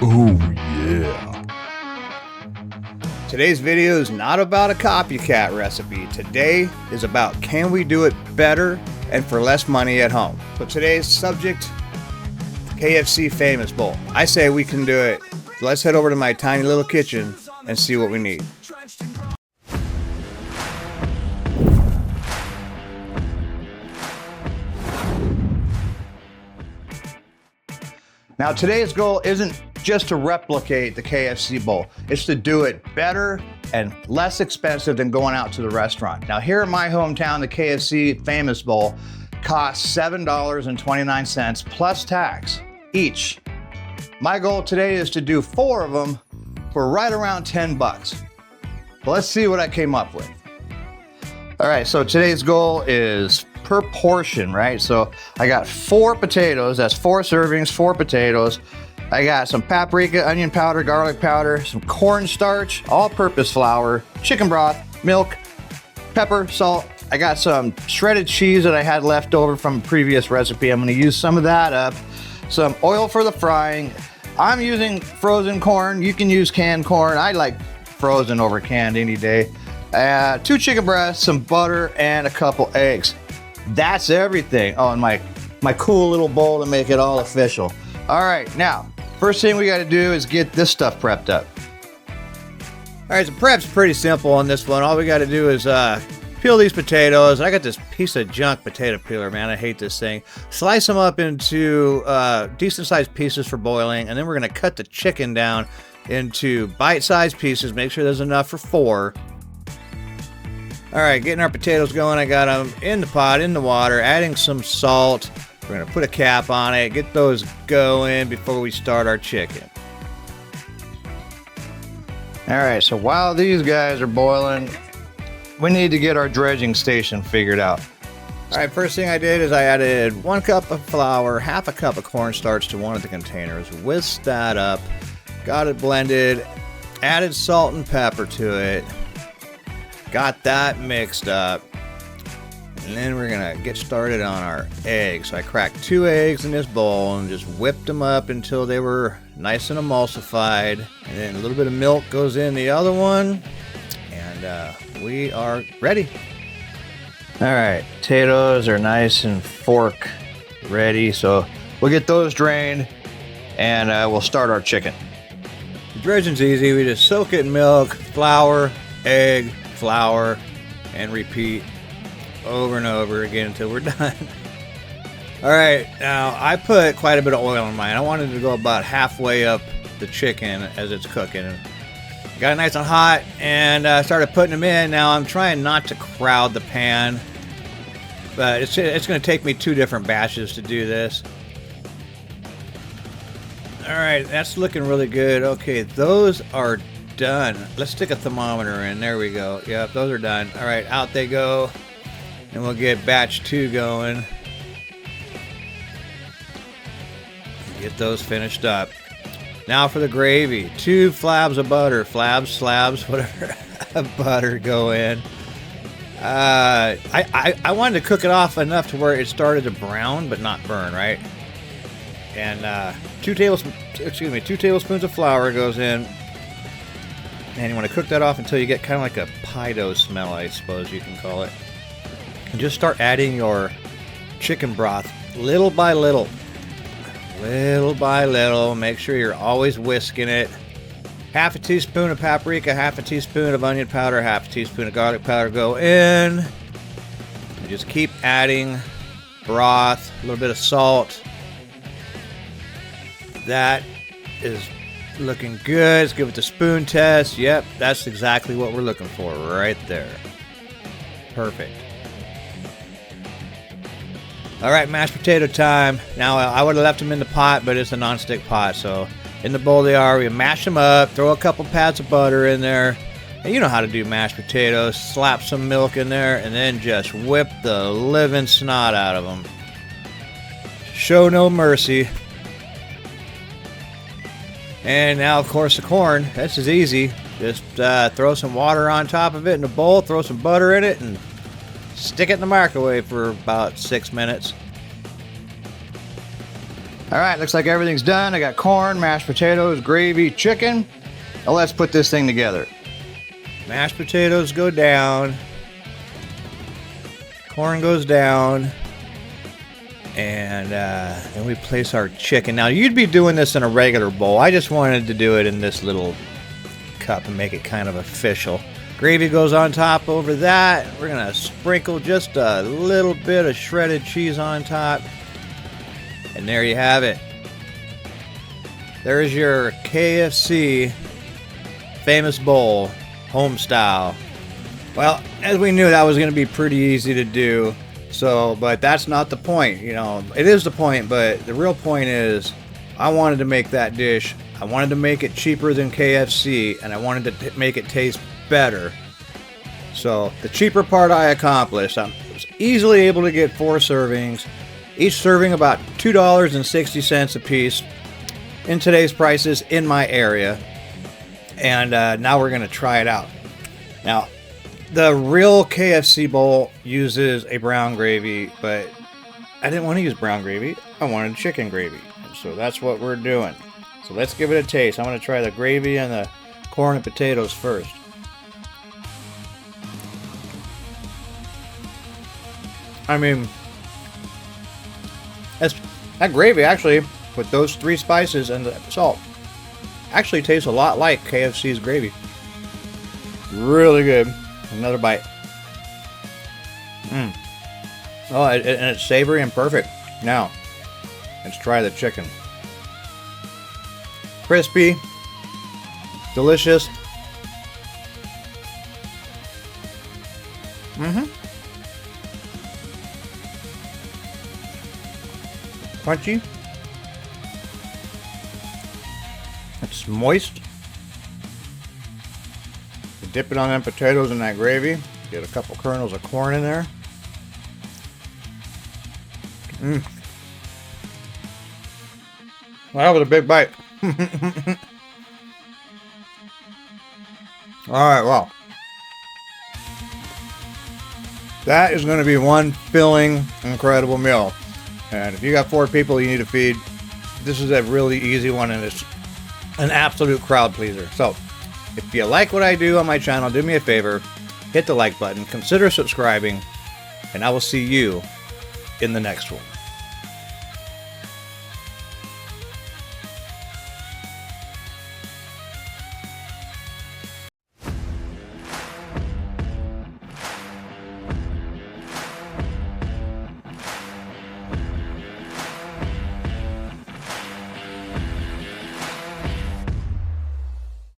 Oh yeah. Today's video is not about a copycat recipe. Today is about can we do it better and for less money at home. So today's subject, KFC Famous Bowl. I say we can do it. So let's head over to my tiny little kitchen and see what we need. Now today's goal isn't just to replicate the KFC bowl, it's to do it better and less expensive than going out to the restaurant. Now here in my hometown, the KFC Famous Bowl costs $7.29 plus tax each. My goal today is to do 4 of them for right around 10 bucks. Let's see what I came up with. All right, so today's goal is per portion, right? So I got 4 potatoes, that's 4 servings, 4 potatoes. I got some paprika, onion powder, garlic powder, some cornstarch, all-purpose flour, chicken broth, milk, pepper, salt. I got some shredded cheese that I had left over from a previous recipe. I'm gonna use some of that up. Some oil for the frying. I'm using frozen corn. You can use canned corn. I like frozen over canned any day. 2 chicken breasts, some butter, and a couple eggs. That's everything. Oh, and my cool little bowl to make it all official. All right, now, first thing we gotta do is get this stuff prepped up. All right, so prep's pretty simple on this one. All we gotta do is peel these potatoes. I got this piece of junk potato peeler, man. I hate this thing. Slice them up into decent sized pieces for boiling, and then we're gonna cut the chicken down into bite-sized pieces. Make sure there's enough for 4. All right, getting our potatoes going. I got them in the pot, in the water, adding some salt. We're gonna put a cap on it, get those going before we start our chicken. All right, so while these guys are boiling, we need to get our dredging station figured out. All right, first thing I did is I added 1 cup of flour, half a cup of cornstarch to one of the containers, whisked that up, got it blended, added salt and pepper to it, got that mixed up, and then we're gonna get started on our eggs. So I cracked 2 eggs in this bowl and just whipped them up until they were nice and emulsified. And then a little bit of milk goes in the other one, and we are ready. All right, potatoes are nice and fork ready, so we'll get those drained and we'll start our chicken. The dredging's easy. We just soak it in milk, flour, egg, flour, and repeat over and over again until we're done. All right, now I put quite a bit of oil in mine. I wanted to go about halfway up the chicken as it's cooking. Got it nice and hot and started putting them in. Now I'm trying not to crowd the pan, but it's going to take me 2 different batches to do this. All right, that's looking really good. Okay, those are done. Let's stick a thermometer in. There we go. Yep, those are done. All right, out they go. And we'll get batch 2 going. Get those finished up. Now for the gravy. 2 slabs of butter. Slabs, whatever. Butter go in. I wanted to cook it off enough to where it started to brown, but not burn, right? And 2 tablespoons of flour goes in. And you want to cook that off until you get kind of like a pie dough smell, I suppose you can call it. And just start adding your chicken broth little by little. Little by little. Make sure you're always whisking it. Half a teaspoon of paprika, half a teaspoon of onion powder, half a teaspoon of garlic powder go in. And just keep adding broth, a little bit of salt. That is looking good. Let's give it the spoon test. Yep, that's exactly what we're looking for right there. Perfect. All right, mashed potato time. Now, I would have left them in the pot, but it's a non-stick pot, so in the bowl they are. We mash them up, throw a couple pads of butter in there. And you know how to do mashed potatoes. Slap some milk in there, and then just whip the living snot out of them. Show no mercy. And now, of course, the corn. This is easy. Just throw some water on top of it in a bowl, throw some butter in it, and stick it in the microwave for about 6 minutes. All right, looks like everything's done. I got corn, mashed potatoes, gravy, chicken. Now let's put this thing together. Mashed potatoes go down. Corn goes down. And then we place our chicken. Now you'd be doing this in a regular bowl. I just wanted to do it in this little cup and make it kind of official. Gravy goes on top over that. We're gonna sprinkle just a little bit of shredded cheese on top. And there you have it. There's your KFC famous bowl, home style. Well, as we knew, that was going to be pretty easy to do. So, but that's not the point. You know, it is the point, but the real point is I wanted to make that dish. I wanted to make it cheaper than KFC, and I wanted to make it taste better. So the cheaper part I accomplished. I was easily able to get 4 servings. Each serving about $2.60 a piece in today's prices in my area. And now we're going to try it out. Now, the real KFC bowl uses a brown gravy, but I didn't want to use brown gravy. I wanted chicken gravy. And so that's what we're doing. So let's give it a taste. I'm going to try the gravy and the corn and potatoes first. I mean, that gravy actually, with those 3 spices and the salt, actually tastes a lot like KFC's gravy. Really good. Another bite. Oh, and it's savory and perfect. Now, let's try the chicken. Crispy, delicious. Crunchy. It's moist. You dip it on them potatoes and that gravy. Get a couple kernels of corn in there. Well, that was a big bite. Alright, well. That is going to be one filling, incredible meal. And if you got 4 people you need to feed, this is a really easy one, and it's an absolute crowd pleaser. So, if you like what I do on my channel, do me a favor, hit the like button, consider subscribing, and I will see you in the next one.